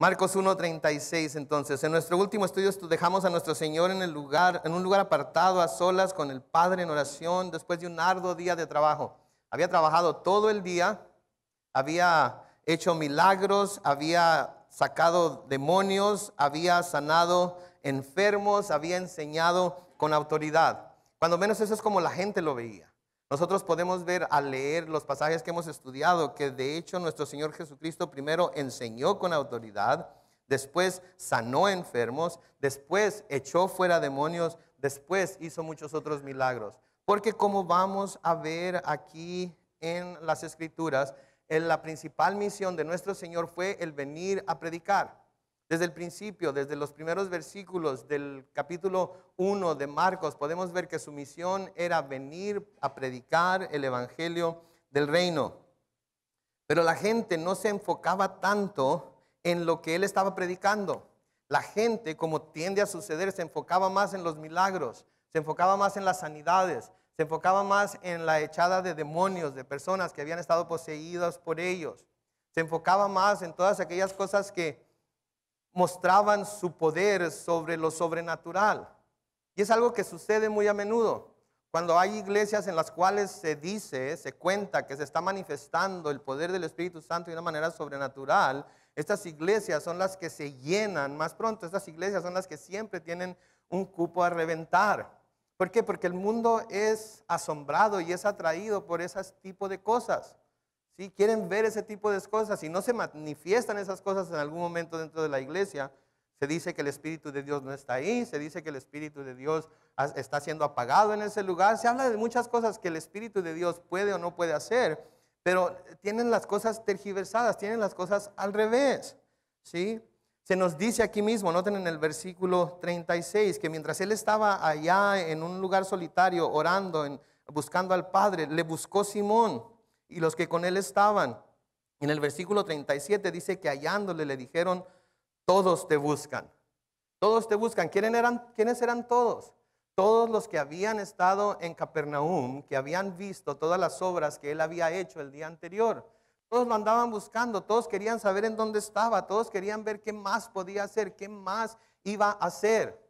Marcos 1:36. Entonces, en nuestro último estudio dejamos a nuestro Señor en un lugar apartado, a solas con el Padre en oración, después de un arduo día de trabajo. Había trabajado todo el día, había hecho milagros, había sacado demonios, había sanado enfermos, había enseñado con autoridad. Cuando menos eso es como la gente lo veía. Nosotros podemos ver al leer los pasajes que hemos estudiado que de hecho nuestro Señor Jesucristo primero enseñó con autoridad, después sanó enfermos, después echó fuera demonios, después hizo muchos otros milagros. Porque como vamos a ver aquí en las Escrituras, la principal misión de nuestro Señor fue el venir a predicar. Desde el principio, desde los primeros versículos del capítulo 1 de Marcos, podemos ver que su misión era venir a predicar el evangelio del reino. Pero la gente no se enfocaba tanto en lo que él estaba predicando. La gente, como tiende a suceder, se enfocaba más en los milagros, se enfocaba más en las sanidades, se enfocaba más en la echada de demonios, de personas que habían estado poseídas por ellos. Se enfocaba más en todas aquellas cosas que mostraban su poder sobre lo sobrenatural. Y es algo que sucede muy a menudo. Cuando hay iglesias en las cuales se cuenta que se está manifestando el poder del Espíritu Santo de una manera sobrenatural, estas iglesias son las que se llenan más pronto. Estas iglesias son las que siempre tienen un cupo a reventar. ¿Por qué? Porque el mundo es asombrado y es atraído por ese tipo de cosas. ¿Sí? Quieren ver ese tipo de cosas y no se manifiestan esas cosas en algún momento dentro de la iglesia. Se dice que el Espíritu de Dios no está ahí, se dice que el Espíritu de Dios está siendo apagado en ese lugar. Se habla de muchas cosas que el Espíritu de Dios puede o no puede hacer, pero tienen las cosas tergiversadas, tienen las cosas al revés. ¿Sí? Se nos dice aquí mismo, noten en el versículo 36, que mientras él estaba allá en un lugar solitario orando, buscando al Padre, le buscó Simón y los que con él estaban. En el versículo 37 dice que hallándole le dijeron: todos te buscan. Todos te buscan. ¿Quiénes eran todos? Todos los que habían estado en Capernaum, que habían visto todas las obras que él había hecho el día anterior. Todos lo andaban buscando, todos querían saber en dónde estaba, todos querían ver qué más podía hacer, qué más iba a hacer,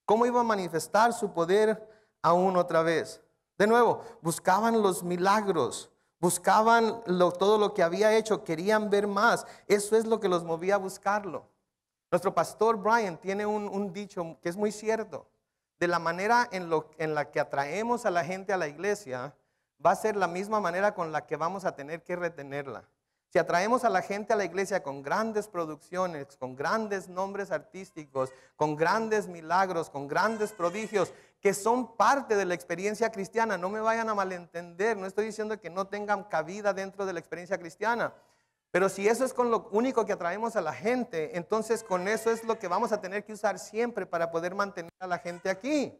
cómo iba a manifestar su poder aún otra vez. De nuevo, buscaban los milagros. Buscaban todo lo que había hecho, querían ver más. Eso es lo que los movía a buscarlo. Nuestro pastor Brian tiene un dicho que es muy cierto. De la manera en la que atraemos a la gente a la iglesia, va a ser la misma manera con la que vamos a tener que retenerla. Si atraemos a la gente a la iglesia con grandes producciones, con grandes nombres artísticos, con grandes milagros, con grandes prodigios, que son parte de la experiencia cristiana, no me vayan a malentender, no estoy diciendo que no tengan cabida dentro de la experiencia cristiana, pero si eso es con lo único que atraemos a la gente, entonces con eso es lo que vamos a tener que usar siempre para poder mantener a la gente aquí.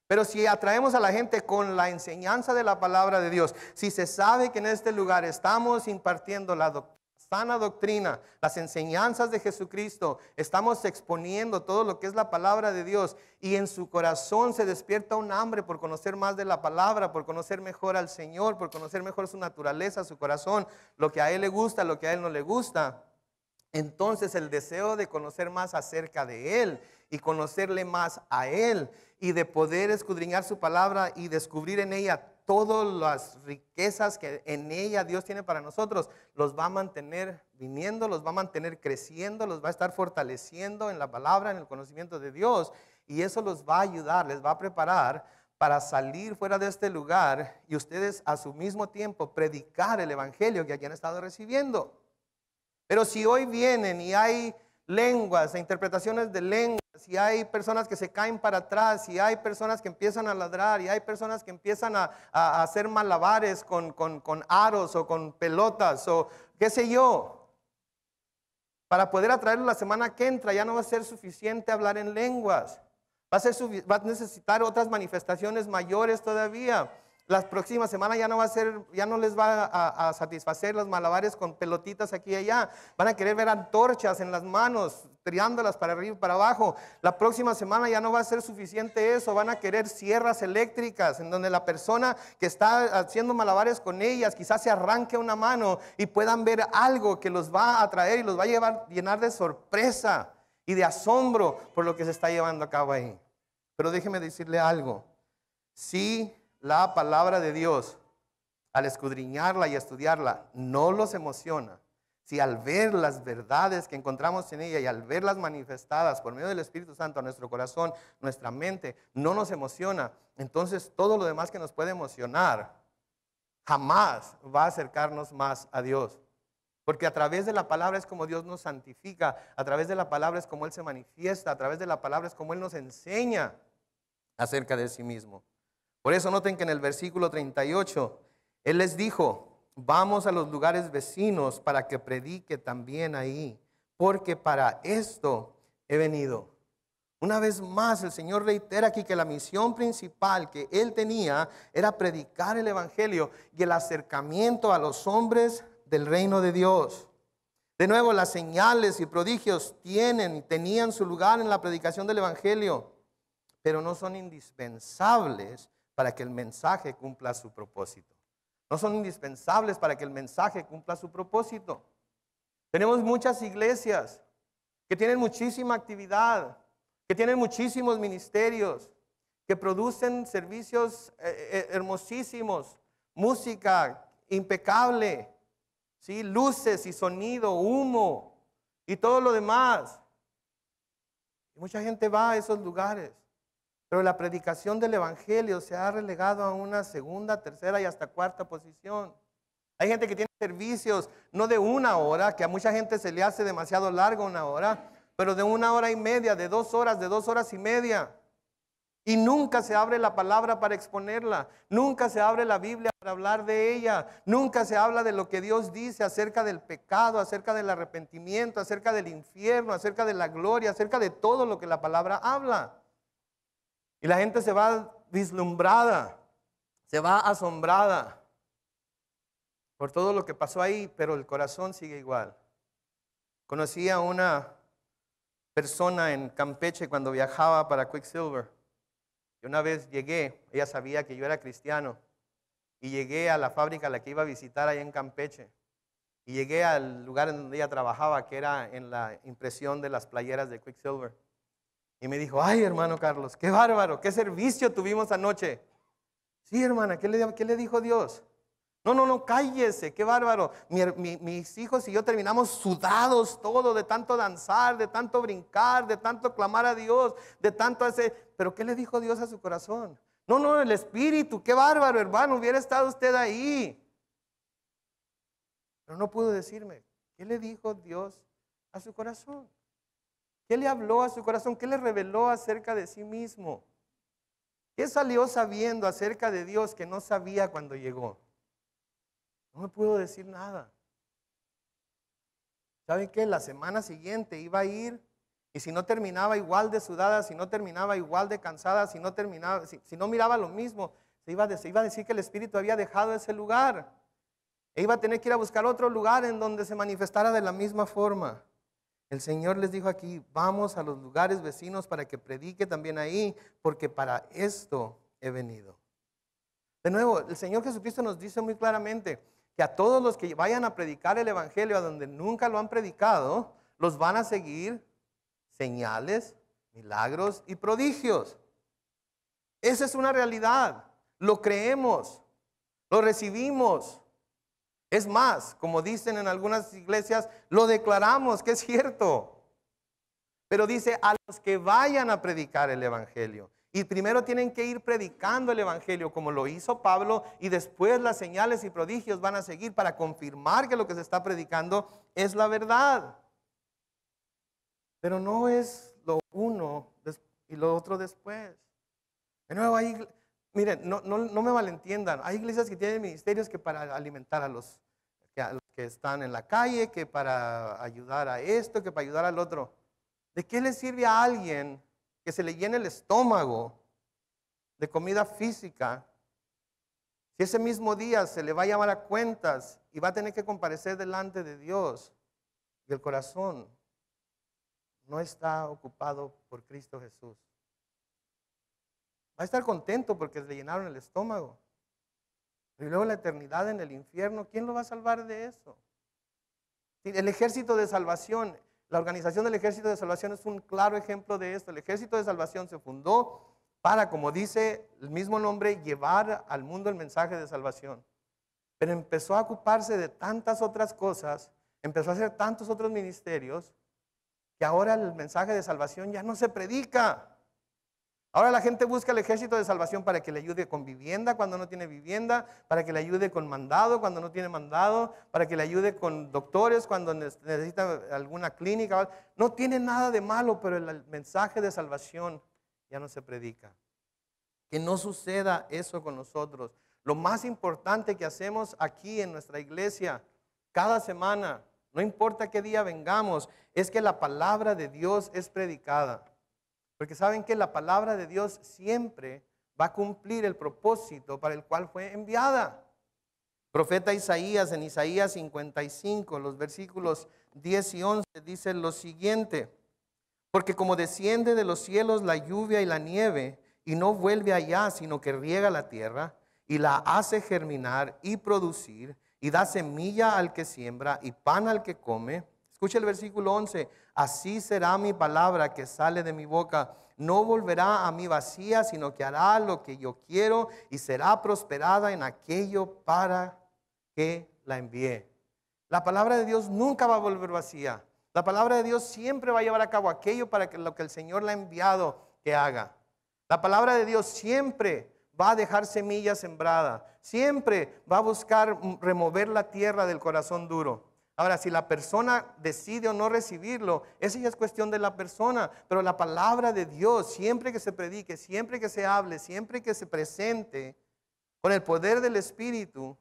Pero si atraemos a la gente con la enseñanza de la palabra de Dios, si se sabe que en este lugar estamos impartiendo la sana doctrina, las enseñanzas de Jesucristo, estamos exponiendo todo lo que es la palabra de Dios y en su corazón se despierta un hambre por conocer más de la palabra, por conocer mejor al Señor, por conocer mejor su naturaleza, su corazón, lo que a Él le gusta, lo que a Él no le gusta. Entonces el deseo de conocer más acerca de Él y conocerle más a Él y de poder escudriñar su palabra y descubrir en ella todas las riquezas que en ella Dios tiene para nosotros, los va a mantener viniendo, los va a mantener creciendo, los va a estar fortaleciendo en la palabra, en el conocimiento de Dios, y eso los va a ayudar, les va a preparar para salir fuera de este lugar y ustedes a su mismo tiempo predicar el evangelio que aquí han estado recibiendo. Pero si hoy vienen y hay lenguas e interpretaciones de lenguas, y hay personas que se caen para atrás, y hay personas que empiezan a ladrar, y hay personas que empiezan a hacer malabares con aros o con pelotas o qué sé yo, para poder atraerlo la semana que entra, ya no va a ser suficiente hablar en lenguas. Va a necesitar otras manifestaciones mayores todavía. La próxima semana ya no va a ser, ya no les va a satisfacer los malabares con pelotitas aquí y allá. Van a querer ver antorchas en las manos, tirándolas para arriba y para abajo. La próxima semana ya no va a ser suficiente eso. Van a querer sierras eléctricas en donde la persona que está haciendo malabares con ellas quizás se arranque una mano y puedan ver algo que los va a atraer y los va a llenar de sorpresa y de asombro por lo que se está llevando a cabo ahí. Pero déjeme decirle algo. Si la palabra de Dios, al escudriñarla y estudiarla, no los emociona, si al ver las verdades que encontramos en ella y al verlas manifestadas por medio del Espíritu Santo a nuestro corazón, nuestra mente, no nos emociona, entonces todo lo demás que nos puede emocionar jamás va a acercarnos más a Dios. Porque a través de la palabra es como Dios nos santifica, a través de la palabra es como Él se manifiesta, a través de la palabra es como Él nos enseña acerca de sí mismo. Por eso noten que en el versículo 38, Él les dijo, vamos a los lugares vecinos para que predique también ahí, porque para esto he venido. Una vez más el Señor reitera aquí que la misión principal que Él tenía era predicar el Evangelio y el acercamiento a los hombres del reino de Dios. De nuevo, las señales y prodigios tenían su lugar en la predicación del Evangelio, pero no son indispensables para que el mensaje cumpla su propósito. No son indispensables para que el mensaje cumpla su propósito. Tenemos muchas iglesias que tienen muchísima actividad, que tienen muchísimos ministerios, que producen servicios hermosísimos, música impecable, ¿sí? Luces y sonido, humo y todo lo demás. Y mucha gente va a esos lugares. Pero la predicación del Evangelio se ha relegado a una segunda, tercera y hasta cuarta posición. Hay gente que tiene servicios no de 1 hora, que a mucha gente se le hace demasiado largo 1 hora, pero de 1 hora y media, de 2 horas, de 2 horas y media. Y nunca se abre la palabra para exponerla. Nunca se abre la Biblia para hablar de ella. Nunca se habla de lo que Dios dice acerca del pecado, acerca del arrepentimiento, acerca del infierno, acerca de la gloria, acerca de todo lo que la palabra habla. Y la gente se va vislumbrada, se va asombrada por todo lo que pasó ahí, pero el corazón sigue igual. Conocí a una persona en Campeche cuando viajaba para Quicksilver. Y una vez llegué, ella sabía que yo era cristiano, y llegué a la fábrica a la que iba a visitar allá en Campeche. Y llegué al lugar en donde ella trabajaba, que era en la impresión de las playeras de Quicksilver. Y me dijo, ay, hermano Carlos, qué bárbaro, qué servicio tuvimos anoche. Sí, hermana, ¿qué le dijo Dios? No, cállese, qué bárbaro. Mis hijos y yo terminamos sudados todo de tanto danzar, de tanto brincar, de tanto clamar a Dios, de tanto hacer. Pero ¿qué le dijo Dios a su corazón? No, el Espíritu, qué bárbaro, hermano, hubiera estado usted ahí. Pero no pudo decirme, ¿qué le dijo Dios a su corazón? ¿Qué le habló a su corazón? ¿Qué le reveló acerca de sí mismo? ¿Qué salió sabiendo acerca de Dios que no sabía cuando llegó? No me pudo decir nada. ¿Saben qué? La semana siguiente iba a ir y si no terminaba igual de sudada, si no terminaba igual de cansada, si no miraba lo mismo, se iba a decir que el Espíritu había dejado ese lugar. E iba a tener que ir a buscar otro lugar en donde se manifestara de la misma forma. El Señor les dijo aquí, vamos a los lugares vecinos para que predique también ahí, porque para esto he venido. De nuevo, el Señor Jesucristo nos dice muy claramente que a todos los que vayan a predicar el Evangelio a donde nunca lo han predicado, los van a seguir señales, milagros y prodigios. Esa es una realidad. Lo creemos, lo recibimos. Es más, como dicen en algunas iglesias, lo declaramos que es cierto. Pero dice a los que vayan a predicar el Evangelio. Y primero tienen que ir predicando el Evangelio como lo hizo Pablo y después las señales y prodigios van a seguir para confirmar que lo que se está predicando es la verdad. Pero no es lo uno y lo otro después. De nuevo, miren, no me malentiendan. Hay iglesias que tienen ministerios que para alimentar a los que están en la calle, que para ayudar a esto, que para ayudar al otro. ¿De qué le sirve a alguien que se le llene el estómago de comida física Si ese mismo día se le va a llamar a cuentas y va a tener que comparecer delante de Dios y el corazón no está ocupado por Cristo Jesús, va a estar contento porque le llenaron el estómago. Y luego la eternidad en el infierno, ¿quién lo va a salvar de eso? El ejército de salvación, la organización del ejército de salvación es un claro ejemplo de esto. El ejército de salvación se fundó para, como dice el mismo nombre, llevar al mundo el mensaje de salvación. Pero empezó a ocuparse de tantas otras cosas, empezó a hacer tantos otros ministerios, que ahora el mensaje de salvación ya no se predica. Ahora la gente busca el ejército de salvación para que le ayude con vivienda cuando no tiene vivienda, para que le ayude con mandado cuando no tiene mandado, para que le ayude con doctores cuando necesita alguna clínica. No tiene nada de malo, pero el mensaje de salvación ya no se predica. Que no suceda eso con nosotros. Lo más importante que hacemos aquí en nuestra iglesia, cada semana, no importa qué día vengamos, es que la palabra de Dios es predicada. Porque saben que la palabra de Dios siempre va a cumplir el propósito para el cual fue enviada. Profeta Isaías, en Isaías 55, los versículos 10 y 11, dice lo siguiente: porque como desciende de los cielos la lluvia y la nieve, y no vuelve allá, sino que riega la tierra, y la hace germinar y producir, y da semilla al que siembra, y pan al que come. Escucha el versículo 11. Así será mi palabra que sale de mi boca. No volverá a mí vacía, sino que hará lo que yo quiero y será prosperada en aquello para que la envié. La palabra de Dios nunca va a volver vacía. La palabra de Dios siempre va a llevar a cabo aquello para que lo que el Señor le ha enviado que haga. La palabra de Dios siempre va a dejar semillas sembradas. Siempre va a buscar remover la tierra del corazón duro. Ahora, si la persona decide o no recibirlo, esa ya es cuestión de la persona. Pero la palabra de Dios, siempre que se predique, siempre que se hable, siempre que se presente, con el poder del Espíritu,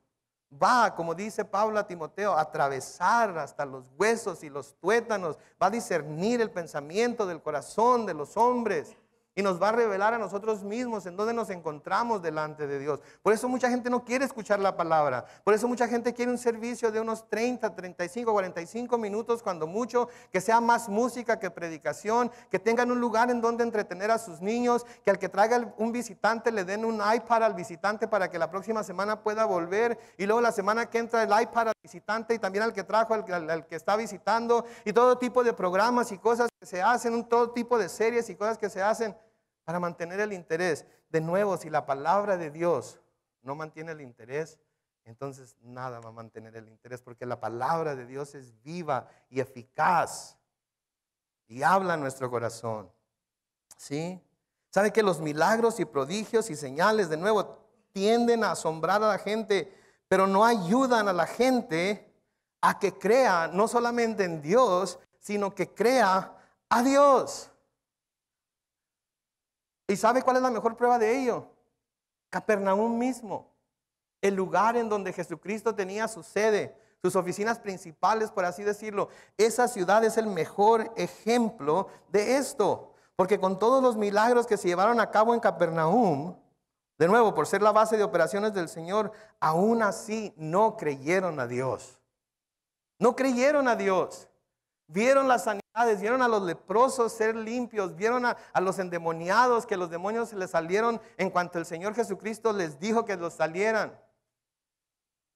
va, como dice Pablo a Timoteo, a atravesar hasta los huesos y los tuétanos. Va a discernir el pensamiento del corazón de los hombres. Y nos va a revelar a nosotros mismos en dónde nos encontramos delante de Dios. Por eso mucha gente no quiere escuchar la palabra. Por eso mucha gente quiere un servicio de unos 30, 35, 45 minutos, cuando mucho, que sea más música que predicación, que tengan un lugar en donde entretener a sus niños, que al que traiga un visitante le den un iPad al visitante para que la próxima semana pueda volver, y luego la semana que entra el iPad al visitante y también al que trajo, al que está visitando, y todo tipo de programas y cosas que se hacen, todo tipo de series y cosas que se hacen para mantener el interés. De nuevo, si la palabra de Dios no mantiene el interés, entonces nada va a mantener el interés, porque la palabra de Dios es viva y eficaz y habla a nuestro corazón. ¿Sí? ¿Sabe que los milagros y prodigios y señales, de nuevo, tienden a asombrar a la gente, pero no ayudan a la gente a que crea no solamente en Dios, sino que crea a Dios? ¿Y sabe cuál es la mejor prueba de ello? Capernaum mismo, el lugar en donde Jesucristo tenía su sede, sus oficinas principales, por así decirlo. Esa ciudad es el mejor ejemplo de esto, porque con todos los milagros que se llevaron a cabo en Capernaum, de nuevo, por ser la base de operaciones del Señor, aún así no creyeron a Dios. No creyeron a Dios. Vieron las sanidades, vieron a los leprosos ser limpios, vieron a los endemoniados, que los demonios se les salieron en cuanto el Señor Jesucristo les dijo que los salieran.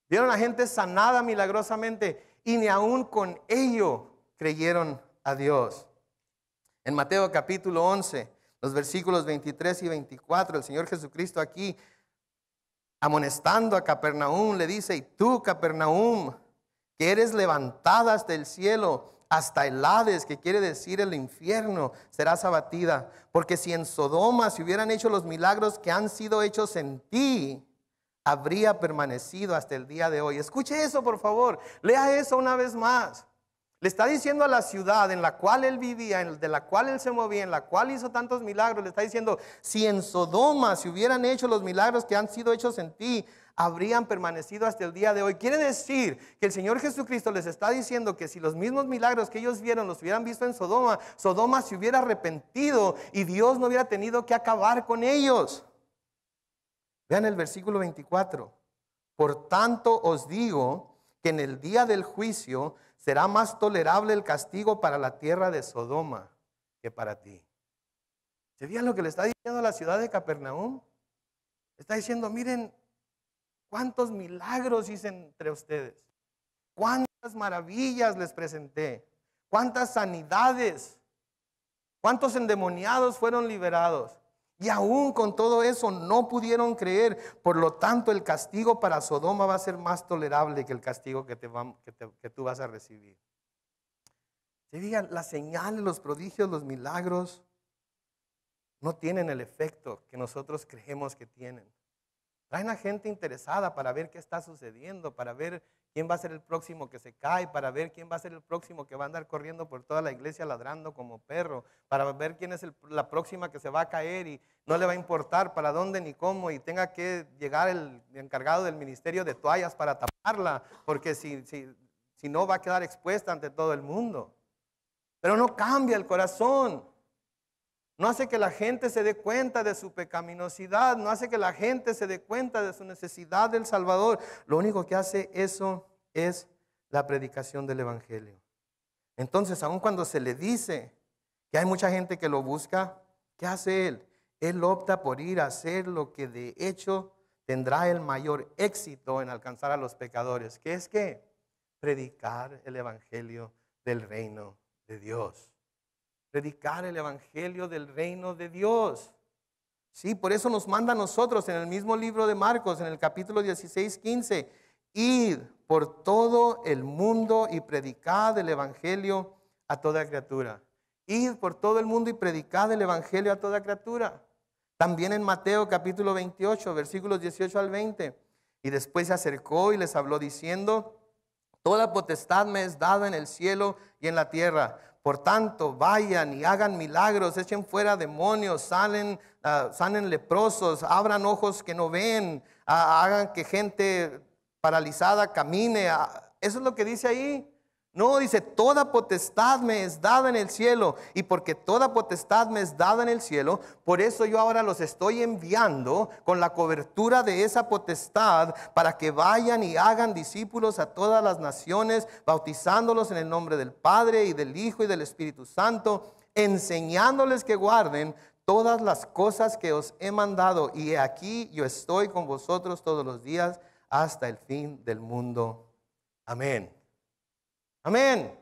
Vieron a gente sanada milagrosamente, y ni aún con ello creyeron a Dios. En Mateo capítulo 11, los versículos 23 y 24, el Señor Jesucristo aquí, amonestando a Capernaum, le dice: y tú, Capernaum, que eres levantada hasta el cielo, hasta el Hades, que quiere decir el infierno, serás abatida. Porque si en Sodoma se hubieran hecho los milagros que han sido hechos en ti, habría permanecido hasta el día de hoy. Escuche eso, por favor. Lea eso una vez más. Le está diciendo a la ciudad en la cual él vivía, de la cual él se movía, en la cual hizo tantos milagros, le está diciendo: si en Sodoma se hubieran hecho los milagros que han sido hechos en ti, habrían permanecido hasta el día de hoy. Quiere decir que el Señor Jesucristo les está diciendo que si los mismos milagros que ellos vieron los hubieran visto en Sodoma, Sodoma se hubiera arrepentido y Dios no hubiera tenido que acabar con ellos. Vean el versículo 24. Por tanto os digo que en el día del juicio será más tolerable el castigo para la tierra de Sodoma que para ti. ¿Se fijan lo que le está diciendo a la ciudad de Capernaum? Está diciendo, miren cuántos milagros hice entre ustedes, cuántas maravillas les presenté, cuántas sanidades, cuántos endemoniados fueron liberados. Y aún con todo eso no pudieron creer. Por lo tanto, el castigo para Sodoma va a ser más tolerable que el castigo que tú vas a recibir. Se digan, las señales, los prodigios, los milagros no tienen el efecto que nosotros creemos que tienen. Traen a gente interesada para ver qué está sucediendo, para ver quién va a ser el próximo que se cae, para ver quién va a ser el próximo que va a andar corriendo por toda la iglesia ladrando como perro, para ver quién es la próxima que se va a caer y no le va a importar para dónde ni cómo y tenga que llegar el encargado del ministerio de toallas para taparla, porque si no va a quedar expuesta ante todo el mundo. Pero no cambia el corazón. No hace que la gente se dé cuenta de su pecaminosidad, no hace que la gente se dé cuenta de su necesidad del Salvador. Lo único que hace eso es la predicación del Evangelio. Entonces, aun cuando se le dice que hay mucha gente que lo busca, ¿qué hace él? Él opta por ir a hacer lo que de hecho tendrá el mayor éxito en alcanzar a los pecadores, que es que predicar el Evangelio del reino de Dios. Predicar el Evangelio del reino de Dios. Sí, por eso nos manda a nosotros en el mismo libro de Marcos, en el capítulo 16, 15, id por todo el mundo y predicad el Evangelio a toda criatura. Id por todo el mundo y predicad el Evangelio a toda criatura. También en Mateo capítulo 28, versículos 18 al 20. Y después se acercó y les habló diciendo, toda potestad me es dada en el cielo y en la tierra. Por tanto, vayan y hagan milagros, echen fuera demonios, sanen leprosos, abran ojos que no ven, hagan que gente paralizada camine. Eso es lo que dice ahí. No, dice, toda potestad me es dada en el cielo. Y porque toda potestad me es dada en el cielo, por eso yo ahora los estoy enviando con la cobertura de esa potestad para que vayan y hagan discípulos a todas las naciones, bautizándolos en el nombre del Padre y del Hijo y del Espíritu Santo, enseñándoles que guarden todas las cosas que os he mandado. Y he aquí yo estoy con vosotros todos los días hasta el fin del mundo. Amén. Amén.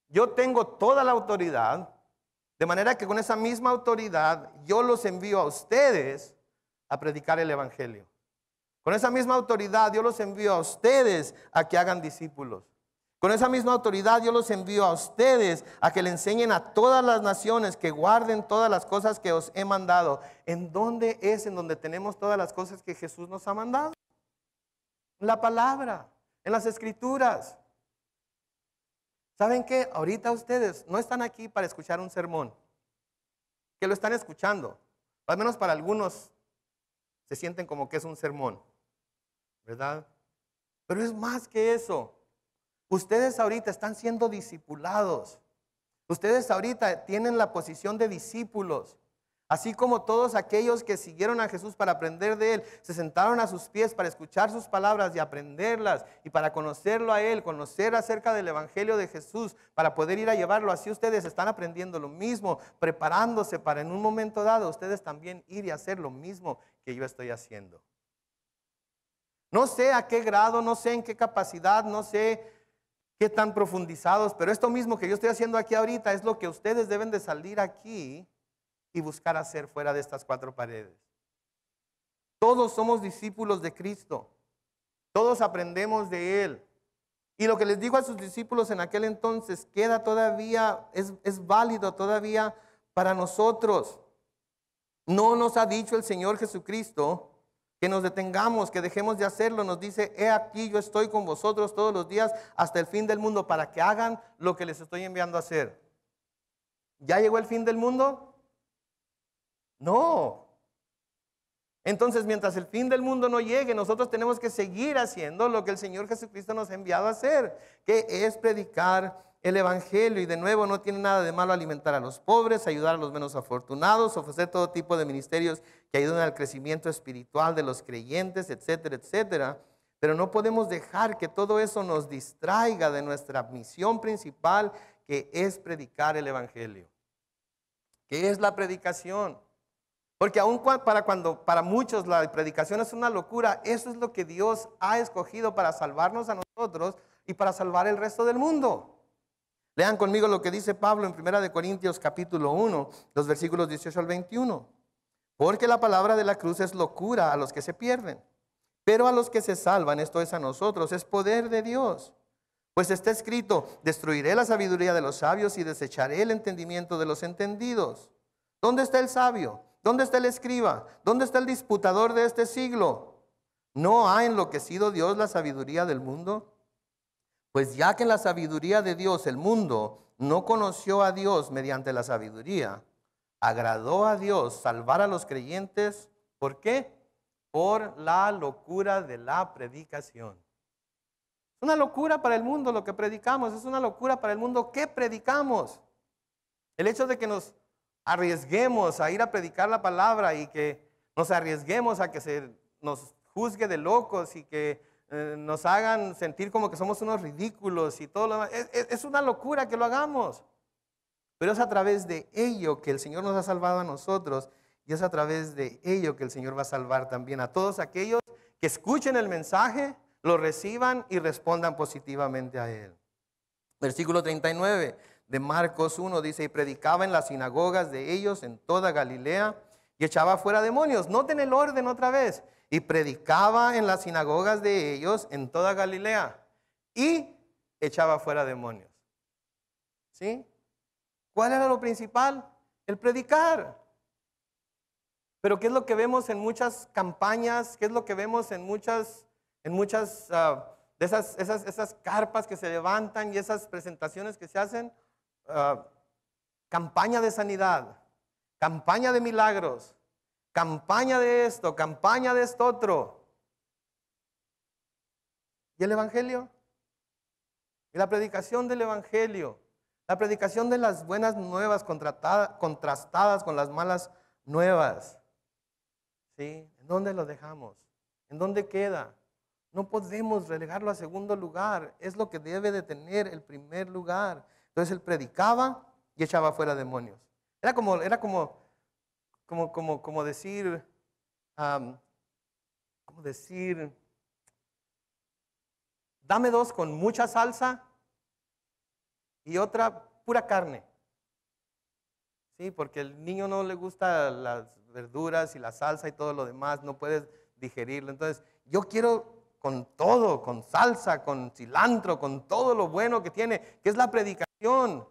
Yo tengo toda la autoridad, de manera que con esa misma autoridad yo los envío a ustedes a predicar el Evangelio. Con esa misma autoridad yo los envío a ustedes a que hagan discípulos. Con esa misma autoridad yo los envío a ustedes a que le enseñen a todas las naciones que guarden todas las cosas que os he mandado. ¿En dónde es en donde tenemos todas las cosas que Jesús nos ha mandado? En la palabra, en las escrituras. ¿Saben qué? Ahorita ustedes no están aquí para escuchar un sermón, que lo están escuchando. Al menos para algunos se sienten como que es un sermón, ¿verdad? Pero es más que eso. Ustedes ahorita están siendo discipulados. Ustedes ahorita tienen la posición de discípulos. Así como todos aquellos que siguieron a Jesús para aprender de Él, se sentaron a sus pies para escuchar sus palabras y aprenderlas y para conocerlo a Él, conocer acerca del Evangelio de Jesús, para poder ir a llevarlo. Así ustedes están aprendiendo lo mismo, preparándose para en un momento dado ustedes también ir y hacer lo mismo que yo estoy haciendo. No sé a qué grado, no sé en qué capacidad, no sé qué tan profundizados, pero esto mismo que yo estoy haciendo aquí ahorita es lo que ustedes deben de salir aquí y buscar hacer fuera de estas cuatro paredes. Todos somos discípulos de Cristo. Todos aprendemos de Él. Y lo que les digo a sus discípulos en aquel entonces queda todavía, es válido todavía para nosotros. No nos ha dicho el Señor Jesucristo que nos detengamos, que dejemos de hacerlo. Nos dice, he aquí yo estoy con vosotros todos los días hasta el fin del mundo para que hagan lo que les estoy enviando a hacer. ¿Ya llegó el fin del mundo? No. Entonces, mientras el fin del mundo no llegue, nosotros tenemos que seguir haciendo lo que el Señor Jesucristo nos ha enviado a hacer, que es predicar el evangelio. Y de nuevo, no tiene nada de malo alimentar a los pobres, ayudar a los menos afortunados, ofrecer todo tipo de ministerios que ayuden al crecimiento espiritual de los creyentes, etcétera, etcétera. Pero no podemos dejar que todo eso nos distraiga de nuestra misión principal, que es predicar el evangelio. ¿Qué es la predicación? Porque aun para muchos la predicación es una locura, eso es lo que Dios ha escogido para salvarnos a nosotros y para salvar el resto del mundo. Lean conmigo lo que dice Pablo en 1 Corintios capítulo 1, los versículos 18 al 21. Porque la palabra de la cruz es locura a los que se pierden, pero a los que se salvan, esto es a nosotros, es poder de Dios. Pues está escrito: destruiré la sabiduría de los sabios y desecharé el entendimiento de los entendidos. ¿Dónde está el sabio? ¿Dónde está el escriba? ¿Dónde está el disputador de este siglo? ¿No ha enloquecido Dios la sabiduría del mundo? Pues ya que en la sabiduría de Dios el mundo no conoció a Dios mediante la sabiduría, agradó a Dios salvar a los creyentes. ¿Por qué? Por la locura de la predicación. Es una locura para el mundo lo que predicamos, es una locura para el mundo que predicamos. El hecho de que nos arriesguemos a ir a predicar la palabra y que nos arriesguemos a que se nos juzgue de locos y que nos hagan sentir como que somos unos ridículos y todo lo demás. Es una locura que lo hagamos. Pero es a través de ello que el Señor nos ha salvado a nosotros, y es a través de ello que el Señor va a salvar también a todos aquellos que escuchen el mensaje, lo reciban y respondan positivamente a él. Versículo 39 de Marcos 1 dice: y predicaba en las sinagogas de ellos en toda Galilea y echaba fuera demonios. Noten el orden otra vez. Y predicaba en las sinagogas de ellos en toda Galilea y echaba fuera demonios. ¿Sí? ¿Cuál era lo principal? El predicar. Pero ¿qué es lo que vemos en muchas campañas? ¿Qué es lo que vemos en muchas de esas carpas que se levantan y esas presentaciones que se hacen? Campaña de sanidad, campaña de milagros, campaña de esto, campaña de esto otro. ¿Y el evangelio? Y la predicación del evangelio, la predicación de las buenas nuevas contrastadas con las malas nuevas. ¿Sí? ¿En dónde lo dejamos? ¿En dónde queda? No podemos relegarlo a segundo lugar. Es lo que debe de tener el primer lugar. Entonces él predicaba y echaba fuera demonios. Era como decir, dame dos con mucha salsa y otra pura carne. Sí, porque al niño no le gusta las verduras y la salsa y todo lo demás, no puedes digerirlo. Entonces, yo quiero con todo, con salsa, con cilantro, con todo lo bueno que tiene, que es la predicación.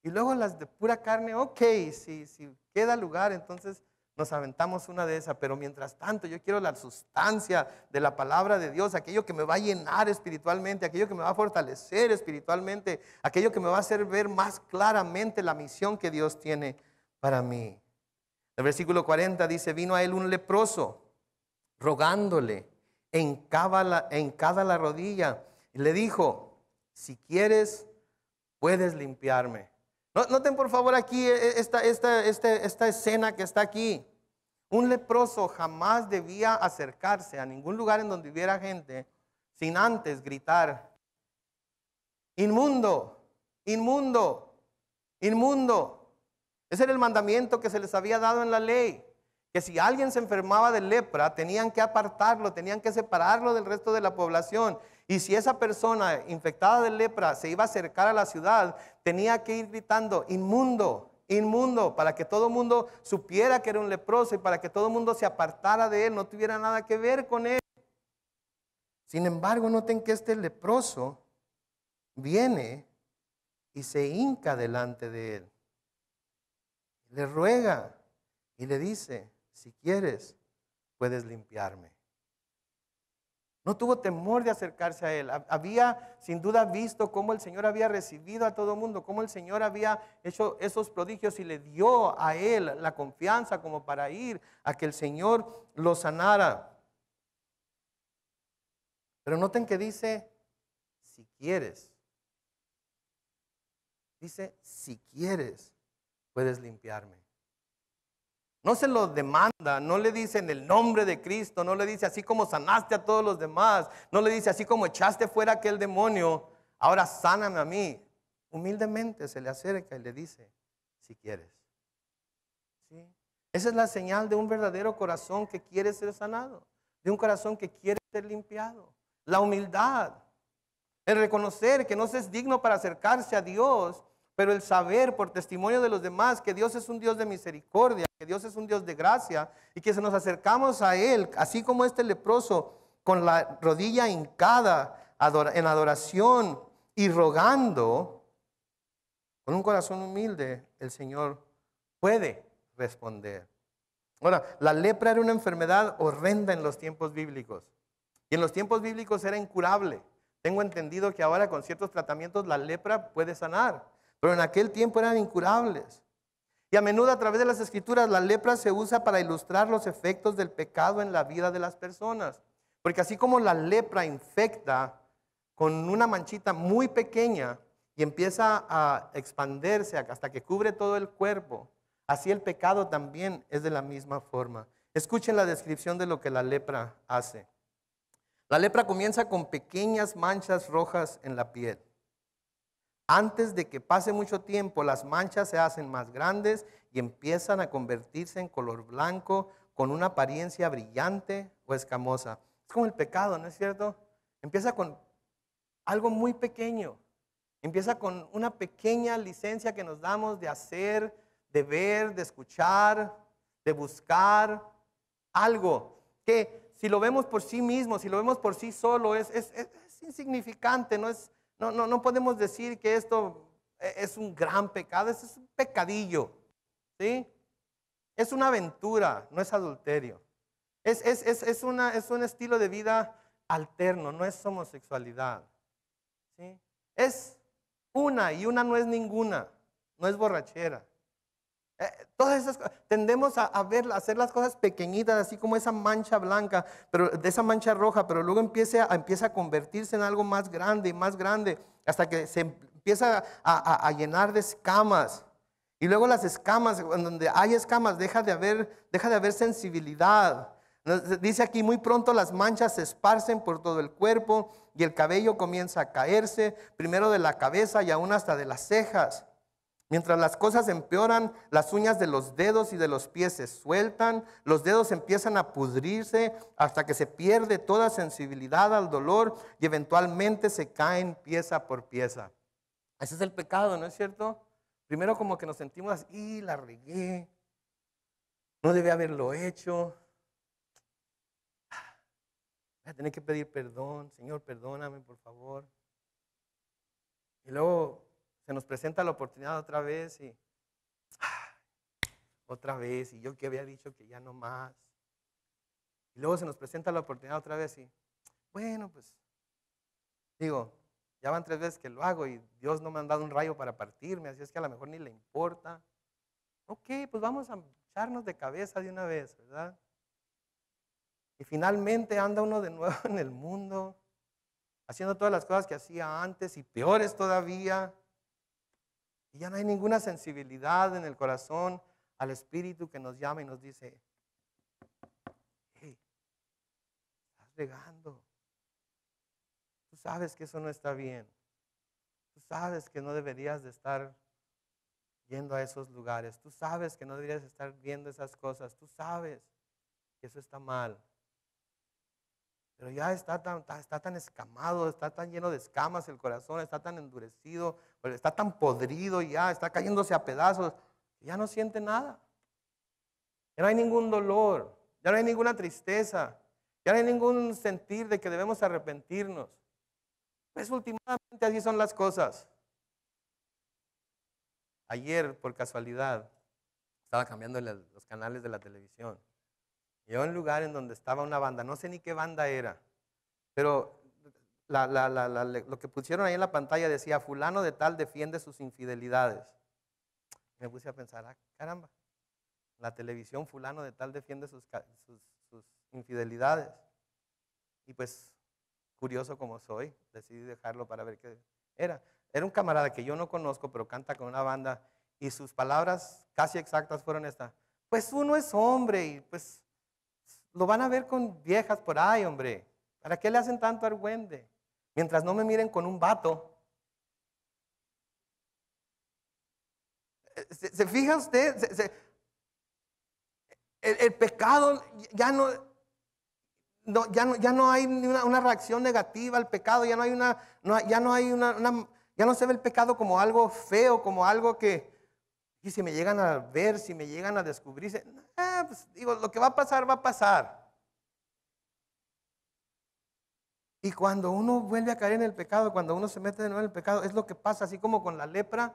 Y luego las de pura carne, ok, si queda lugar, entonces nos aventamos una de esas. Pero mientras tanto, yo quiero la sustancia de la palabra de Dios, aquello que me va a llenar espiritualmente, aquello que me va a fortalecer espiritualmente, aquello que me va a hacer ver más claramente la misión que Dios tiene para mí. El versículo 40 dice: vino a él un leproso, rogándole, hincaba la rodilla, y le dijo: si quieres, puedes limpiarme. Noten por favor aquí esta escena que está aquí. Un leproso jamás debía acercarse a ningún lugar en donde hubiera gente sin antes gritar: inmundo, inmundo, inmundo. Ese era el mandamiento que se les había dado en la ley, que si alguien se enfermaba de lepra, tenían que apartarlo, tenían que separarlo del resto de la población. Y si esa persona infectada de lepra se iba a acercar a la ciudad, tenía que ir gritando: inmundo, inmundo, para que todo el mundo supiera que era un leproso y para que todo el mundo se apartara de él, no tuviera nada que ver con él. Sin embargo, noten que este leproso viene y se hinca delante de él. Le ruega y le dice: si quieres, puedes limpiarme. No tuvo temor de acercarse a él. Había sin duda visto cómo el Señor había recibido a todo el mundo, cómo el Señor había hecho esos prodigios y le dio a él la confianza como para ir a que el Señor lo sanara. Pero noten que dice: si quieres, Dice, si quieres, puedes limpiarme. No se lo demanda, no le dice en el nombre de Cristo, no le dice así como sanaste a todos los demás, no le dice así como echaste fuera aquel demonio, ahora sáname a mí. Humildemente se le acerca y le dice, si quieres. ¿Sí? Esa es la señal de un verdadero corazón que quiere ser sanado, de un corazón que quiere ser limpiado. La humildad, el reconocer que no se es digno para acercarse a Dios, pero el saber por testimonio de los demás que Dios es un Dios de misericordia, que Dios es un Dios de gracia y que si nos acercamos a Él, así como este leproso, con la rodilla hincada en adoración y rogando, con un corazón humilde, el Señor puede responder. Ahora, la lepra era una enfermedad horrenda en los tiempos bíblicos. Y en los tiempos bíblicos era incurable. Tengo entendido que ahora con ciertos tratamientos la lepra puede sanar, pero en aquel tiempo eran incurables. Y a menudo a través de las escrituras la lepra se usa para ilustrar los efectos del pecado en la vida de las personas. Porque así como la lepra infecta con una manchita muy pequeña y empieza a expandirse hasta que cubre todo el cuerpo, así el pecado también es de la misma forma. Escuchen la descripción de lo que la lepra hace. La lepra comienza con pequeñas manchas rojas en la piel. Antes de que pase mucho tiempo, las manchas se hacen más grandes y empiezan a convertirse en color blanco con una apariencia brillante o escamosa. Es como el pecado, ¿no es cierto? Empieza con algo muy pequeño. Empieza con una pequeña licencia que nos damos de hacer, de ver, de escuchar, de buscar algo que si lo vemos por sí mismo, si lo vemos por sí solo, es insignificante, no podemos decir que esto es un gran pecado, es un pecadillo, ¿sí? Es una aventura, no es adulterio. Es un estilo de vida alterno, no es homosexualidad, ¿sí? Es una y una no es ninguna, no es borrachera. Todas esas cosas, tendemos a hacer las cosas pequeñitas, así como esa mancha blanca, pero de esa mancha roja, pero luego empieza a convertirse en algo más grande y más grande, hasta que se empieza a llenar de escamas. Y luego las escamas, en donde hay escamas, deja de haber sensibilidad. Dice aquí, muy pronto las manchas se esparcen por todo el cuerpo y el cabello comienza a caerse, primero de la cabeza y aún hasta de las cejas. Mientras las cosas empeoran, las uñas de los dedos y de los pies se sueltan, los dedos empiezan a pudrirse hasta que se pierde toda sensibilidad al dolor y eventualmente se caen pieza por pieza. Ese es el pecado, ¿no es cierto? Primero como que nos sentimos así, la regué, no debí haberlo hecho, voy a tener que pedir perdón, Señor, perdóname por favor. Y luego se nos presenta la oportunidad otra vez y yo que había dicho que ya no más. Y luego se nos presenta la oportunidad otra vez y bueno, pues digo, ya van 3 veces que lo hago y Dios no me ha dado un rayo para partirme, así es que a lo mejor ni le importa. Ok, pues vamos a echarnos de cabeza de una vez, ¿verdad? Y finalmente anda uno de nuevo en el mundo, haciendo todas las cosas que hacía antes y peores todavía. Y ya no hay ninguna sensibilidad en el corazón al Espíritu que nos llama y nos dice, hey, estás regando. Tú sabes que eso no está bien. Tú sabes que no deberías de estar yendo a esos lugares. Tú sabes que no deberías estar viendo esas cosas. Tú sabes que eso está mal. Pero ya está tan escamado, está tan lleno de escamas el corazón, está tan endurecido, está tan podrido ya, está cayéndose a pedazos, ya no siente nada. Ya no hay ningún dolor, ya no hay ninguna tristeza, ya no hay ningún sentir de que debemos arrepentirnos. Pues últimamente así son las cosas. Ayer, por casualidad, estaba cambiando los canales de la televisión. Llegó a un lugar en donde estaba una banda, no sé ni qué banda era, pero lo que pusieron ahí en la pantalla decía, fulano de tal defiende sus infidelidades. Me puse a pensar, caramba, la televisión fulano de tal defiende sus infidelidades. Y pues, curioso como soy, decidí dejarlo para ver qué era. Era un camarada que yo no conozco, pero canta con una banda, y sus palabras casi exactas fueron estas: pues uno es hombre y pues lo van a ver con viejas por ahí, hombre. ¿Para qué le hacen tanto argüende? Mientras no me miren con un vato. ¿Se fija usted? El pecado ya no, ya no hay ni una reacción negativa al pecado, ya no hay ya no hay ya no se ve el pecado como algo feo, como algo que, y si me llegan a ver, si me llegan a descubrir, pues digo, lo que va a pasar, va a pasar. Y cuando uno vuelve a caer en el pecado, cuando uno se mete de nuevo en el pecado, es lo que pasa, así como con la lepra.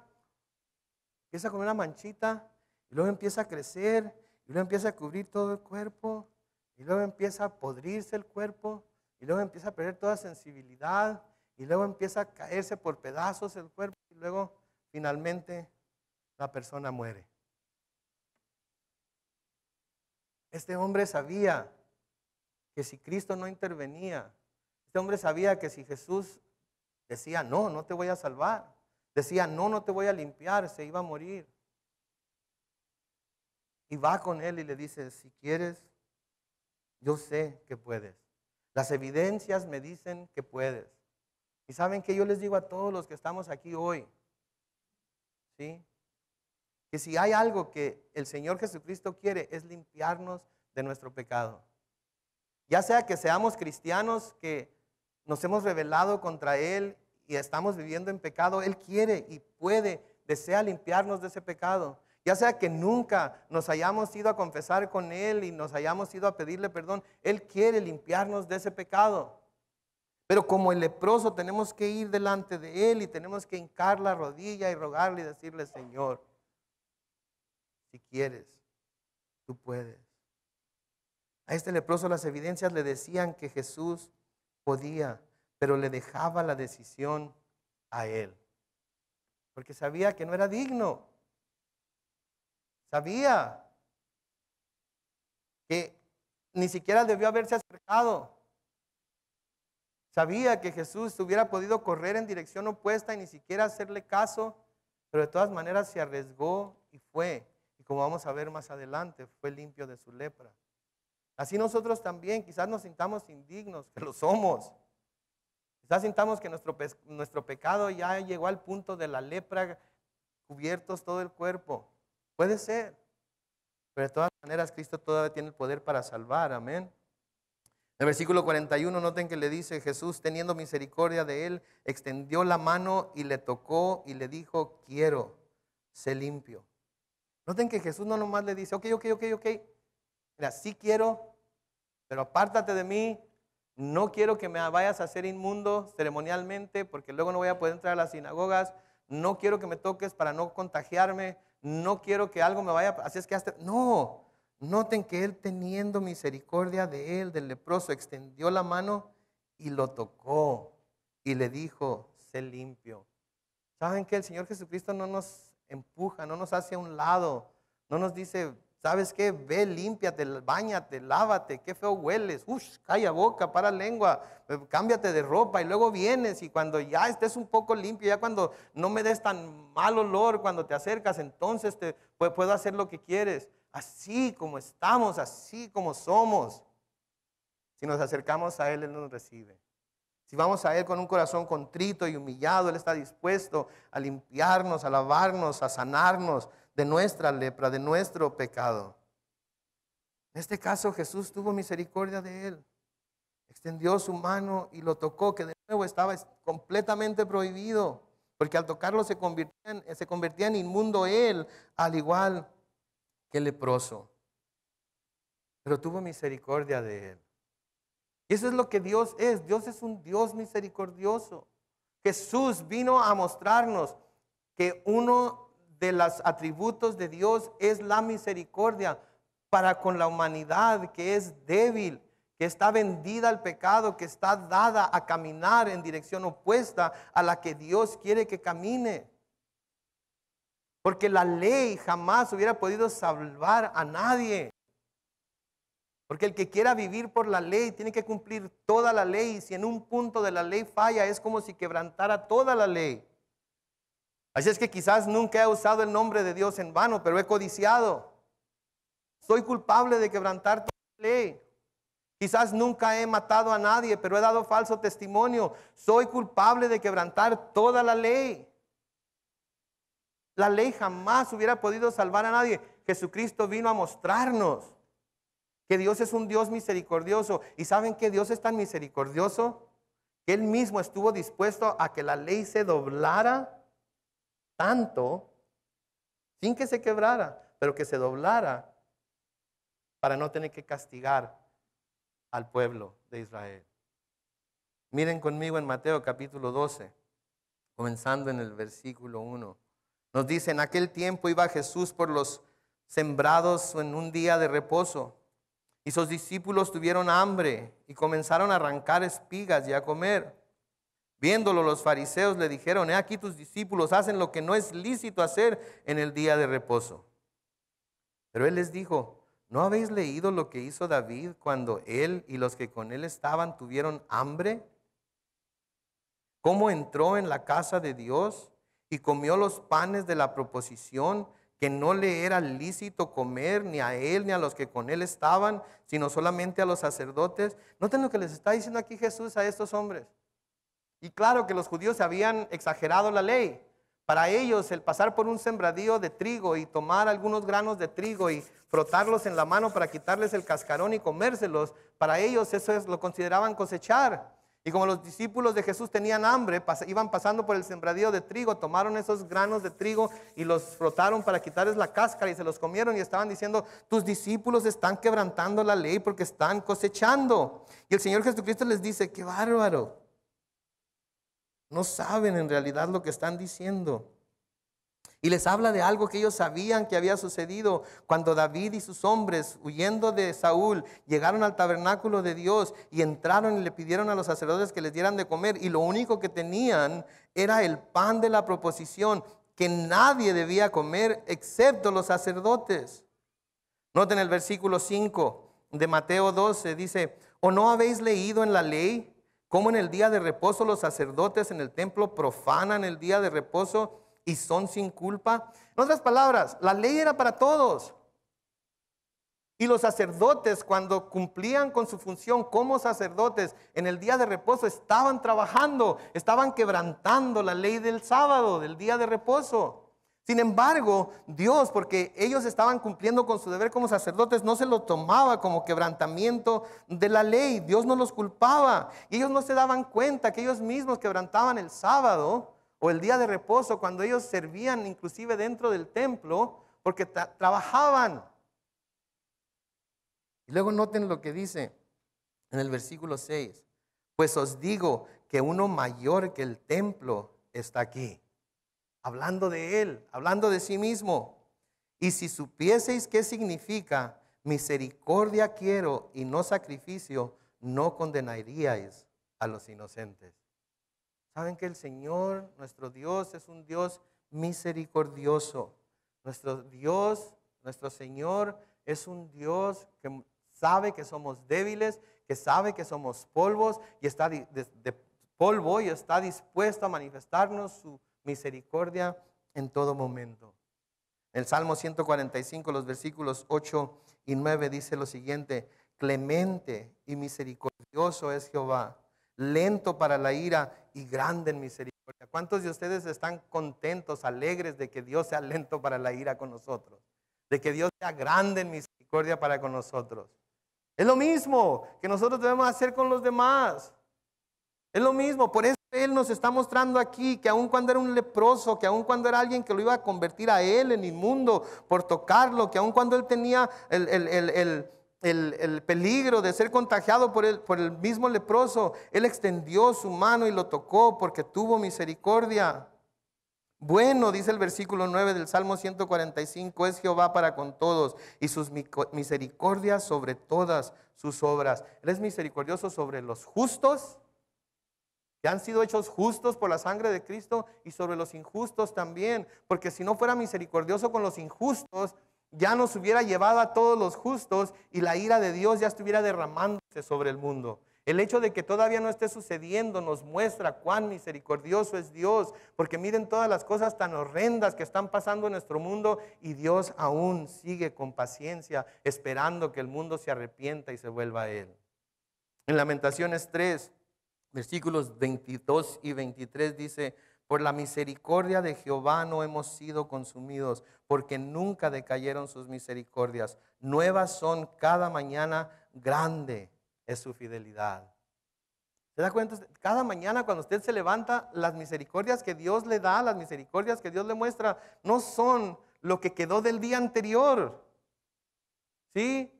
Empieza con una manchita y luego empieza a crecer y luego empieza a cubrir todo el cuerpo y luego empieza a podrirse el cuerpo y luego empieza a perder toda sensibilidad y luego empieza a caerse por pedazos el cuerpo y luego finalmente la persona muere. Este hombre sabía que si Cristo no intervenía, este hombre sabía que si Jesús decía no, no te voy a salvar, decía no, no te voy a limpiar, se iba a morir. Y va con él y le dice: si quieres, yo sé que puedes. Las evidencias me dicen que puedes. Y saben que yo les digo a todos los que estamos aquí hoy, ¿sí?, que si hay algo que el Señor Jesucristo quiere es limpiarnos de nuestro pecado. Ya sea que seamos cristianos que nos hemos rebelado contra Él y estamos viviendo en pecado, Él quiere y puede, desea limpiarnos de ese pecado. Ya sea que nunca nos hayamos ido a confesar con Él y nos hayamos ido a pedirle perdón, Él quiere limpiarnos de ese pecado. Pero como el leproso tenemos que ir delante de Él y tenemos que hincar la rodilla y rogarle y decirle: Señor, si quieres, tú puedes. A este leproso las evidencias le decían que Jesús podía, pero le dejaba la decisión a él, porque sabía que no era digno. Sabía que ni siquiera debió haberse acercado. Sabía que Jesús hubiera podido correr en dirección opuesta y ni siquiera hacerle caso, pero de todas maneras se arriesgó y fue. Y como vamos a ver más adelante, fue limpio de su lepra. Así nosotros también quizás nos sintamos indignos, que lo somos. Quizás sintamos que nuestro pecado ya llegó al punto de la lepra, cubiertos todo el cuerpo. Puede ser, pero de todas maneras Cristo todavía tiene el poder para salvar, amén. En el versículo 41 noten que le dice: Jesús, teniendo misericordia de él, extendió la mano y le tocó y le dijo: quiero, sé limpio. Noten que Jesús no nomás le dice: ok, mira, sí quiero, pero apártate de mí, no quiero que me vayas a hacer inmundo ceremonialmente, porque luego no voy a poder entrar a las sinagogas, no quiero que me toques para no contagiarme, no quiero que algo me vaya, así es que hasta, no. Noten que él, teniendo misericordia de él, del leproso, extendió la mano y lo tocó y le dijo: sé limpio. ¿Saben que el Señor Jesucristo no nos empuja, no nos hace a un lado, no nos dice: ¿sabes qué? Ve, límpiate, báñate, lávate, qué feo hueles, calla boca, para lengua, cámbiate de ropa y luego vienes y cuando ya estés un poco limpio, ya cuando no me des tan mal olor cuando te acercas, entonces puedo hacer lo que quieres. Así como estamos, así como somos, si nos acercamos a Él, Él nos recibe. Si vamos a Él con un corazón contrito y humillado, Él está dispuesto a limpiarnos, a lavarnos, a sanarnos de nuestra lepra, de nuestro pecado. En este caso Jesús tuvo misericordia de él, extendió su mano y lo tocó, que de nuevo estaba completamente prohibido, porque al tocarlo se convertía en inmundo él, al igual que el leproso. Pero tuvo misericordia de él. Y eso es lo que Dios es. Dios es un Dios misericordioso. Jesús vino a mostrarnos que uno de los atributos de Dios es la misericordia para con la humanidad que es débil, que está vendida al pecado, que está dada a caminar en dirección opuesta a la que Dios quiere que camine. Porque la ley jamás hubiera podido salvar a nadie. Porque el que quiera vivir por la ley tiene que cumplir toda la ley. Y si en un punto de la ley falla, es como si quebrantara toda la ley. Así es que quizás nunca he usado el nombre de Dios en vano, pero he codiciado. Soy culpable de quebrantar toda la ley. Quizás nunca he matado a nadie, pero he dado falso testimonio. Soy culpable de quebrantar toda la ley. La ley jamás hubiera podido salvar a nadie. Jesucristo vino a mostrarnos que Dios es un Dios misericordioso. ¿Y saben que Dios es tan misericordioso? Que Él mismo estuvo dispuesto a que la ley se doblara tanto, sin que se quebrara, pero que se doblara para no tener que castigar al pueblo de Israel. Miren conmigo en Mateo capítulo 12, comenzando en el versículo 1. Nos dice: en aquel tiempo iba Jesús por los sembrados en un día de reposo, y sus discípulos tuvieron hambre y comenzaron a arrancar espigas y a comer. Viéndolo, los fariseos le dijeron: he aquí tus discípulos hacen lo que no es lícito hacer en el día de reposo. Pero él les dijo: ¿no habéis leído lo que hizo David cuando él y los que con él estaban tuvieron hambre? ¿Cómo entró en la casa de Dios y comió los panes de la proposición, que no le era lícito comer ni a él ni a los que con él estaban, sino solamente a los sacerdotes? Noten lo que les está diciendo aquí Jesús a estos hombres. Y claro que los judíos habían exagerado la ley. Para ellos el pasar por un sembradío de trigo y tomar algunos granos de trigo y frotarlos en la mano para quitarles el cascarón y comérselos, para ellos eso lo consideraban cosechar. Y como los discípulos de Jesús tenían hambre, iban pasando por el sembradío de trigo, tomaron esos granos de trigo y los frotaron para quitarles la cáscara y se los comieron, y estaban diciendo: tus discípulos están quebrantando la ley porque están cosechando. Y el Señor Jesucristo les dice: qué bárbaro. No saben en realidad lo que están diciendo. Y les habla de algo que ellos sabían que había sucedido cuando David y sus hombres, huyendo de Saúl, llegaron al tabernáculo de Dios y entraron y le pidieron a los sacerdotes que les dieran de comer. Y lo único que tenían era el pan de la proposición, que nadie debía comer excepto los sacerdotes. Noten el versículo 5 de Mateo 12, dice: ¿o no habéis leído en la ley cómo en el día de reposo los sacerdotes en el templo profanan el día de reposo y son sin culpa? En otras palabras, la ley era para todos. Y los sacerdotes, cuando cumplían con su función como sacerdotes en el día de reposo, estaban trabajando, estaban quebrantando la ley del sábado, del día de reposo. Sin embargo, Dios, porque ellos estaban cumpliendo con su deber como sacerdotes, no se lo tomaba como quebrantamiento de la ley. Dios no los culpaba. Y ellos no se daban cuenta que ellos mismos quebrantaban el sábado o el día de reposo cuando ellos servían inclusive dentro del templo, porque trabajaban. Y luego noten lo que dice en el versículo 6. Pues os digo que uno mayor que el templo está aquí. Hablando de Él, hablando de sí mismo. Y si supieseis qué significa misericordia quiero y no sacrificio, no condenaríais a los inocentes. ¿Saben que el Señor, nuestro Dios, es un Dios misericordioso? Nuestro Dios, nuestro Señor, es un Dios que sabe que somos débiles, que sabe que somos polvos y está de polvo, y está dispuesto a manifestarnos su misericordia en todo momento. En el Salmo 145, los versículos 8 y 9 dice lo siguiente: clemente y misericordioso es Jehová, lento para la ira y grande en misericordia. ¿Cuántos de ustedes están contentos, alegres de que Dios sea lento para la ira con nosotros? De que Dios sea grande en misericordia para con nosotros. Es lo mismo que nosotros debemos hacer con los demás. Es lo mismo, por eso Él nos está mostrando aquí que aun cuando era un leproso, que aun cuando era alguien que lo iba a convertir a Él en inmundo por tocarlo, que aun cuando Él tenía el peligro de ser contagiado por el mismo leproso, Él extendió su mano y lo tocó porque tuvo misericordia. Bueno, dice el versículo 9 del Salmo 145, es Jehová para con todos y sus misericordias sobre todas sus obras. Él es misericordioso sobre los justos, que han sido hechos justos por la sangre de Cristo, y sobre los injustos también, porque si no fuera misericordioso con los injustos, ya nos hubiera llevado a todos los justos y la ira de Dios ya estuviera derramándose sobre el mundo. El hecho de que todavía no esté sucediendo nos muestra cuán misericordioso es Dios, porque miren todas las cosas tan horrendas que están pasando en nuestro mundo y Dios aún sigue con paciencia esperando que el mundo se arrepienta y se vuelva a Él. En Lamentaciones 3, versículos 22 y 23 dice: por la misericordia de Jehová no hemos sido consumidos, porque nunca decayeron sus misericordias. Nuevas son cada mañana, grande es su fidelidad. ¿Se da cuenta? Cada mañana cuando usted se levanta, las misericordias que Dios le da, las misericordias que Dios le muestra, no son lo que quedó del día anterior. ¿Sí?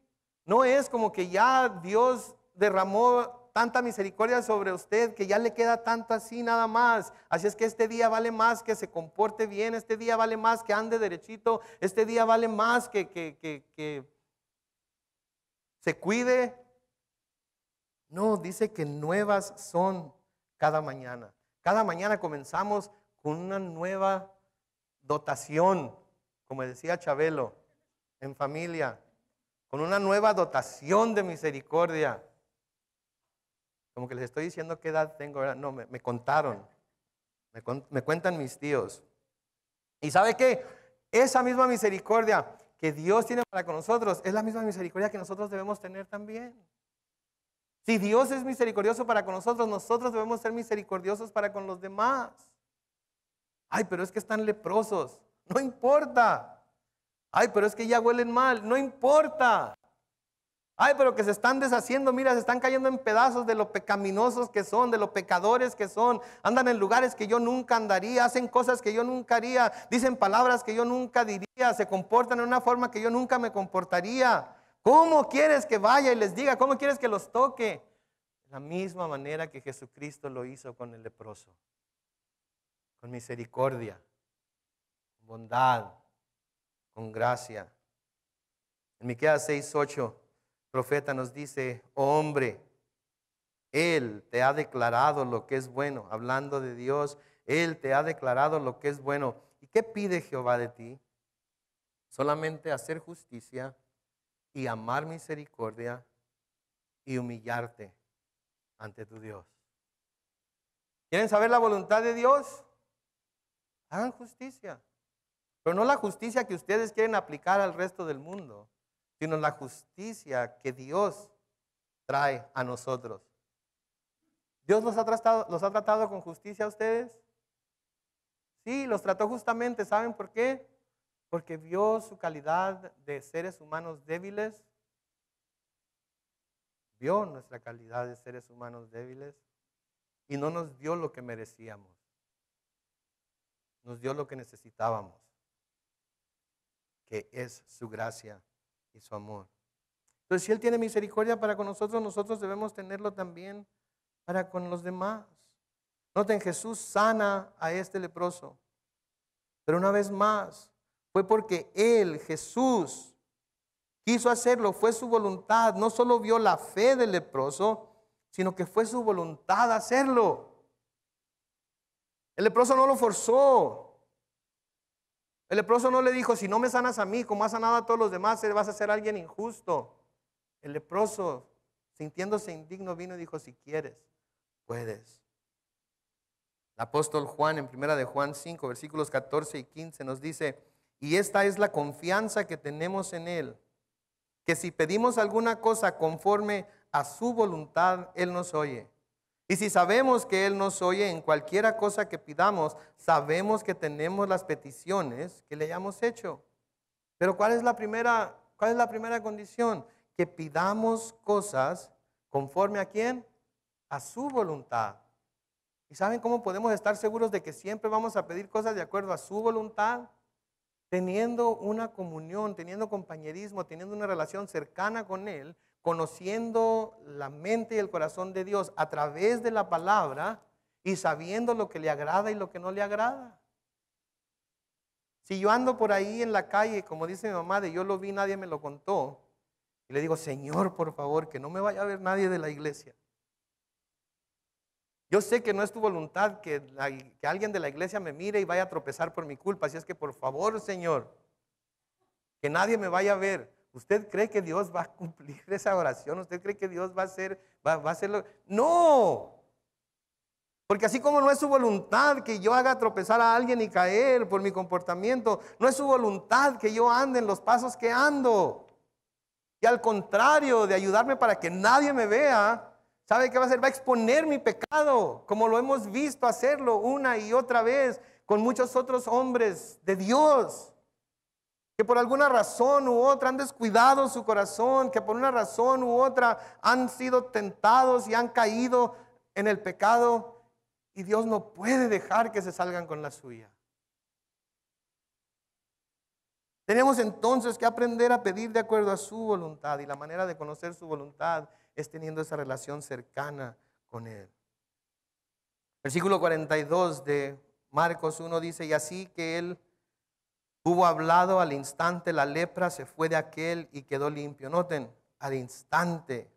No es como que ya Dios derramó tanta misericordia sobre usted que ya le queda tanto así nada más. Así es que este día vale más que se comporte bien, este día vale más que ande derechito, este día vale más que se cuide. No, dice que nuevas son cada mañana. Cada mañana comenzamos con una nueva dotación, como decía Chabelo, en familia, con una nueva dotación de misericordia. Como que les estoy diciendo qué edad tengo, ¿verdad? No, me contaron, me cuentan mis tíos. ¿Y sabe qué? Esa misma misericordia que Dios tiene para con nosotros es la misma misericordia que nosotros debemos tener también. Si Dios es misericordioso para con nosotros, nosotros debemos ser misericordiosos para con los demás. Ay, pero es que están leprosos. No importa. Ay, pero es que ya huelen mal. No importa. Ay, pero que se están deshaciendo, mira, se están cayendo en pedazos de lo pecaminosos que son, de lo pecadores que son. Andan en lugares que yo nunca andaría, hacen cosas que yo nunca haría, dicen palabras que yo nunca diría, se comportan de una forma que yo nunca me comportaría. ¿Cómo quieres que vaya y les diga? ¿Cómo quieres que los toque? De la misma manera que Jesucristo lo hizo con el leproso. Con misericordia, con bondad, con gracia. En Miqueas 6:8, el profeta nos dice: oh hombre, Él te ha declarado lo que es bueno. Hablando de Dios, Él te ha declarado lo que es bueno. ¿Y qué pide Jehová de ti? Solamente hacer justicia y amar misericordia y humillarte ante tu Dios. ¿Quieren saber la voluntad de Dios? Hagan justicia, pero no la justicia que ustedes quieren aplicar al resto del mundo, sino la justicia que Dios trae a nosotros. ¿Dios los ha tratado con justicia a ustedes? Sí, los trató justamente. ¿Saben por qué? Porque vio su calidad de seres humanos débiles. Vio nuestra calidad de seres humanos débiles y no nos dio lo que merecíamos. Nos dio lo que necesitábamos, que es su gracia y su amor. Entonces, si Él tiene misericordia para con nosotros, nosotros debemos tenerlo también para con los demás. Noten, Jesús sana a este leproso, pero una vez más, fue porque Él, Jesús, quiso hacerlo, fue su voluntad. No solo vio la fe del leproso, sino que fue su voluntad hacerlo. El leproso no lo forzó. El leproso no le dijo: si no me sanas a mí, como has sanado a todos los demás, vas a ser alguien injusto. El leproso, sintiéndose indigno, vino y dijo: si quieres, puedes. El apóstol Juan, en 1 de Juan 5, versículos 14 y 15, nos dice: y esta es la confianza que tenemos en Él, que si pedimos alguna cosa conforme a su voluntad, Él nos oye. Y si sabemos que Él nos oye en cualquiera cosa que pidamos, sabemos que tenemos las peticiones que le hayamos hecho. Pero ¿cuál es la primera condición? Que pidamos cosas conforme ¿a quién? A su voluntad. ¿Y saben cómo podemos estar seguros de que siempre vamos a pedir cosas de acuerdo a su voluntad? Teniendo una comunión, teniendo compañerismo, teniendo una relación cercana con Él, conociendo la mente y el corazón de Dios a través de la palabra y sabiendo lo que le agrada y lo que no le agrada. Si yo ando por ahí en la calle, como dice mi mamá, de yo lo vi, nadie me lo contó, y le digo: Señor, por favor, que no me vaya a ver nadie de la iglesia. Yo sé que no es tu voluntad que alguien de la iglesia me mire y vaya a tropezar por mi culpa. Así es que por favor, Señor, que nadie me vaya a ver. ¿Usted cree que Dios va a cumplir esa oración? ¿Usted cree que Dios va a hacerlo? No. Porque así como no es su voluntad que yo haga tropezar a alguien y caer por mi comportamiento, no es su voluntad que yo ande en los pasos que ando. Y al contrario de ayudarme para que nadie me vea, ¿sabe qué va a hacer? Va a exponer mi pecado, como lo hemos visto hacerlo una y otra vez con muchos otros hombres de Dios, que por alguna razón u otra han descuidado su corazón, que por una razón u otra han sido tentados y han caído en el pecado, y Dios no puede dejar que se salgan con la suya. Tenemos entonces que aprender a pedir de acuerdo a su voluntad, y la manera de conocer su voluntad es teniendo esa relación cercana con Él. Versículo 42 de Marcos 1 dice: y así que Él hubo hablado, al instante la lepra se fue de aquel y quedó limpio. Noten, al instante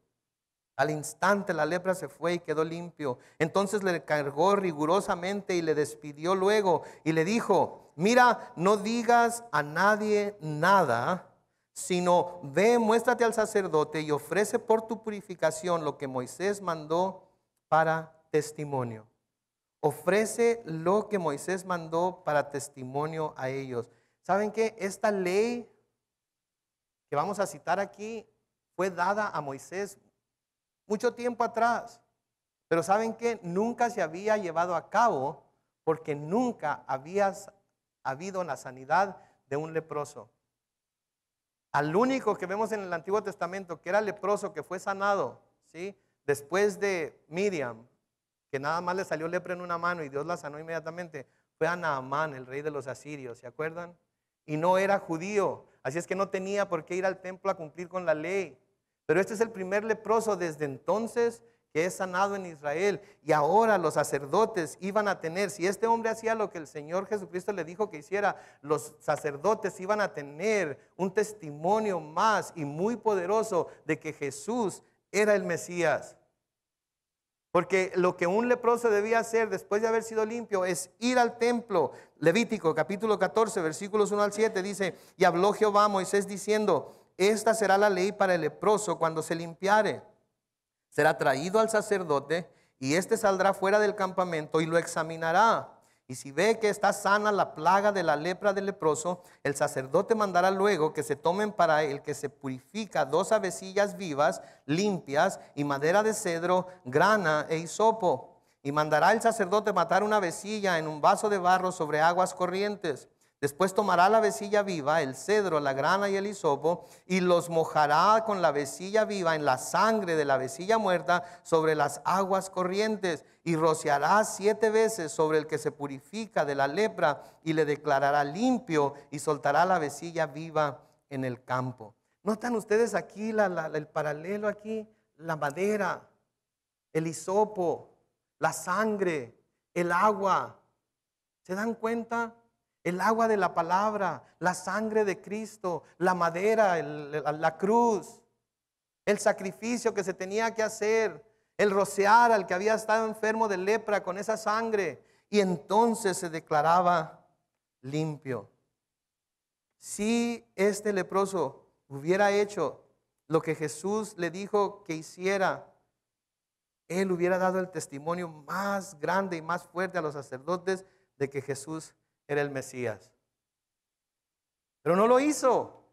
la lepra se fue y quedó limpio. Entonces le cargó rigurosamente y le despidió luego y le dijo: mira, no digas a nadie nada, sino ve, muéstrate al sacerdote y ofrece por tu purificación lo que Moisés mandó para testimonio. Ofrece lo que Moisés mandó para testimonio a ellos. ¿Saben qué? Esta ley que vamos a citar aquí fue dada a Moisés mucho tiempo atrás. Pero ¿saben qué? Nunca se había llevado a cabo porque nunca había habido la sanidad de un leproso. Al único que vemos en el Antiguo Testamento que era leproso, que fue sanado, ¿sí?, después de Miriam, que nada más le salió lepra en una mano y Dios la sanó inmediatamente, fue a Naamán, el rey de los asirios, ¿se acuerdan? Y no era judío, así es que no tenía por qué ir al templo a cumplir con la ley. Pero este es el primer leproso desde entonces que es sanado en Israel. Y ahora los sacerdotes iban a tener, si este hombre hacía lo que el Señor Jesucristo le dijo que hiciera, los sacerdotes iban a tener un testimonio más y muy poderoso de que Jesús era el Mesías. Porque lo que un leproso debía hacer después de haber sido limpio es ir al templo. Levítico capítulo 14 versículos 1 al 7 dice: y habló Jehová a Moisés diciendo: esta será la ley para el leproso cuando se limpiare. Será traído al sacerdote y éste saldrá fuera del campamento y lo examinará. Y si ve que está sana la plaga de la lepra del leproso, el sacerdote mandará luego que se tomen para el que se purifica 2 avecillas vivas, limpias, y madera de cedro, grana e hisopo. Y mandará el sacerdote matar una avecilla en un vaso de barro sobre aguas corrientes. Después tomará la avecilla viva, el cedro, la grana y el hisopo, y los mojará con la avecilla viva en la sangre de la avecilla muerta sobre las aguas corrientes, y rociará 7 veces sobre el que se purifica de la lepra, y le declarará limpio, y soltará la avecilla viva en el campo. ¿Notan ustedes aquí el paralelo aquí? La madera, el hisopo, la sangre, el agua. ¿Se dan cuenta? El agua de la palabra, la sangre de Cristo, la madera, la cruz, el sacrificio que se tenía que hacer, el rociar al que había estado enfermo de lepra con esa sangre, y entonces se declaraba limpio. Si este leproso hubiera hecho lo que Jesús le dijo que hiciera, él hubiera dado el testimonio más grande y más fuerte a los sacerdotes de que Jesús era el Mesías. Pero no lo hizo.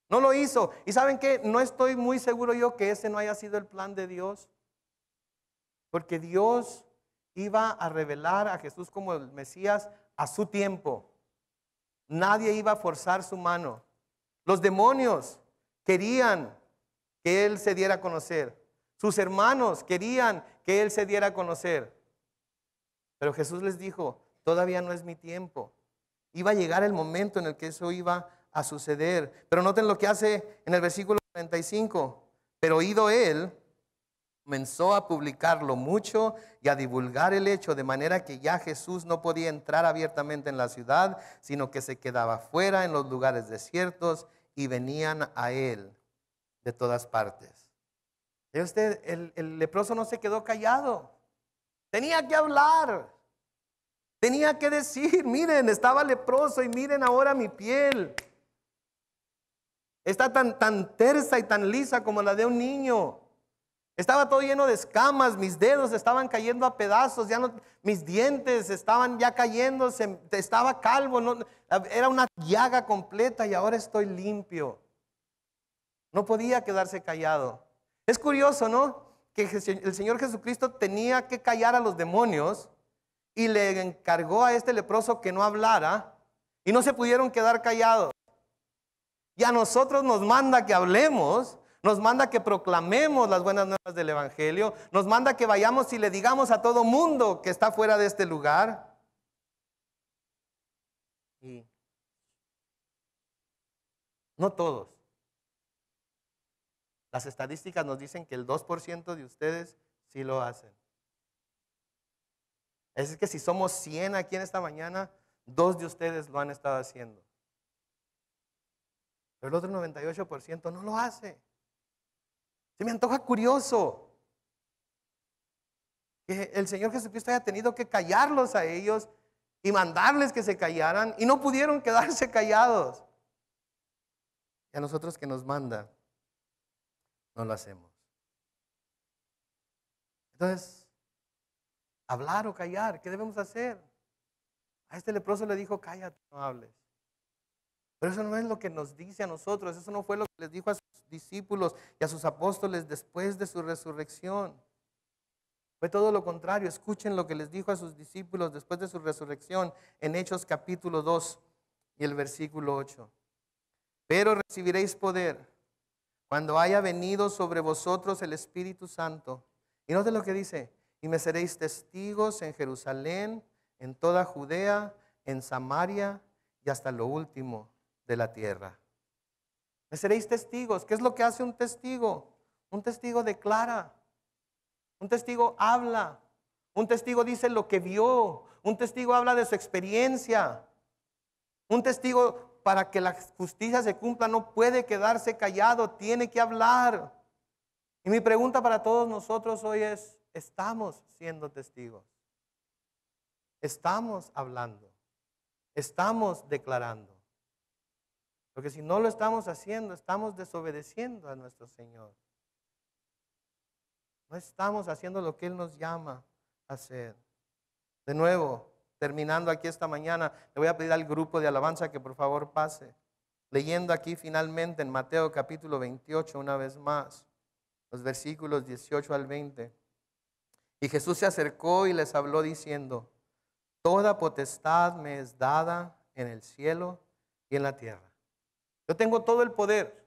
No lo hizo. ¿Y saben qué? No estoy muy seguro yo que ese no haya sido el plan de Dios. Porque Dios iba a revelar a Jesús como el Mesías a su tiempo. Nadie iba a forzar su mano. Los demonios querían que Él se diera a conocer. Sus hermanos querían que Él se diera a conocer. Pero Jesús les dijo: todavía no es mi tiempo. Iba a llegar el momento en el que eso iba a suceder. Pero noten lo que hace en el versículo 45. Pero oído él, comenzó a publicarlo mucho y a divulgar el hecho, de manera que ya Jesús no podía entrar abiertamente en la ciudad, sino que se quedaba fuera en los lugares desiertos, y venían a él de todas partes. ¿Ve usted? El leproso no se quedó callado. Tenía que hablar. Tenía que decir: miren, estaba leproso y miren ahora mi piel. Está tan tersa y tan lisa como la de un niño. Estaba todo lleno de escamas, mis dedos estaban cayendo a pedazos, mis dientes estaban ya cayéndose, estaba calvo, era una llaga completa y ahora estoy limpio. No podía quedarse callado. Es curioso, ¿no? Que el Señor Jesucristo tenía que callar a los demonios y le encargó a este leproso que no hablara y no se pudieron quedar callados. Y a nosotros nos manda que hablemos, nos manda que proclamemos las buenas nuevas del Evangelio, nos manda que vayamos y le digamos a todo mundo que está fuera de este lugar. Y no todos. Las estadísticas nos dicen que el 2% de ustedes sí lo hacen. Es decir, que si somos 100 aquí en esta mañana, 2 de ustedes lo han estado haciendo. Pero el otro 98% no lo hace. Se me antoja curioso que el Señor Jesucristo haya tenido que callarlos a ellos y mandarles que se callaran y no pudieron quedarse callados. Y a nosotros que nos manda, no lo hacemos. Entonces, hablar o callar, ¿qué debemos hacer? A este leproso le dijo, cállate, no hables. Pero eso no es lo que nos dice a nosotros, eso no fue lo que les dijo a sus discípulos y a sus apóstoles después de su resurrección. Fue todo lo contrario. Escuchen lo que les dijo a sus discípulos después de su resurrección en Hechos capítulo 2 y el versículo 8. Pero recibiréis poder cuando haya venido sobre vosotros el Espíritu Santo. Y note lo que dice, y me seréis testigos en Jerusalén, en toda Judea, en Samaria y hasta lo último de la tierra. Me seréis testigos. ¿Qué es lo que hace un testigo? Un testigo declara. Un testigo habla. Un testigo dice lo que vio. Un testigo habla de su experiencia. Un testigo, para que la justicia se cumpla, no puede quedarse callado, tiene que hablar. Y mi pregunta para todos nosotros hoy es, ¿estamos siendo testigos? ¿Estamos hablando? ¿Estamos declarando? Porque si no lo estamos haciendo, estamos desobedeciendo a nuestro Señor. No estamos haciendo lo que Él nos llama a hacer. De nuevo, terminando aquí esta mañana, le voy a pedir al grupo de alabanza que por favor pase. Leyendo aquí finalmente en Mateo capítulo 28 una vez más, los versículos 18 al 20. Y Jesús se acercó y les habló diciendo, toda potestad me es dada en el cielo y en la tierra. Yo tengo todo el poder.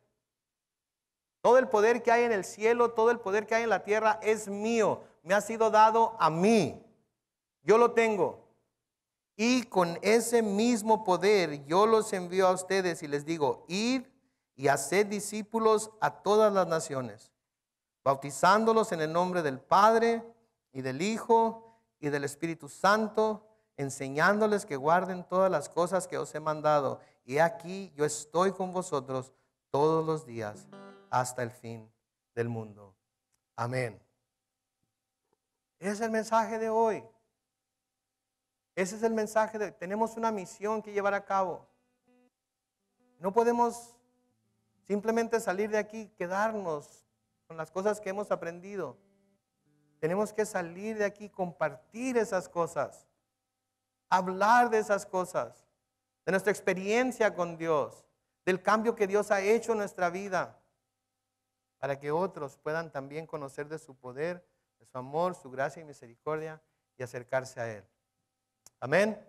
Todo el poder que hay en el cielo, todo el poder que hay en la tierra es mío. Me ha sido dado a mí. Yo lo tengo. Y con ese mismo poder yo los envío a ustedes y les digo, id y haced discípulos a todas las naciones, bautizándolos en el nombre del Padre y del Hijo y del Espíritu Santo, enseñándoles que guarden todas las cosas que os he mandado. Y aquí yo estoy con vosotros todos los días hasta el fin del mundo. Amén. Ese es el mensaje de hoy. Ese es el mensaje de tenemos una misión que llevar a cabo. No podemos simplemente salir de aquí y quedarnos con las cosas que hemos aprendido. Tenemos que salir de aquí y compartir esas cosas. Hablar de esas cosas. De nuestra experiencia con Dios. Del cambio que Dios ha hecho en nuestra vida. Para que otros puedan también conocer de su poder, de su amor, su gracia y misericordia y acercarse a Él. Amén.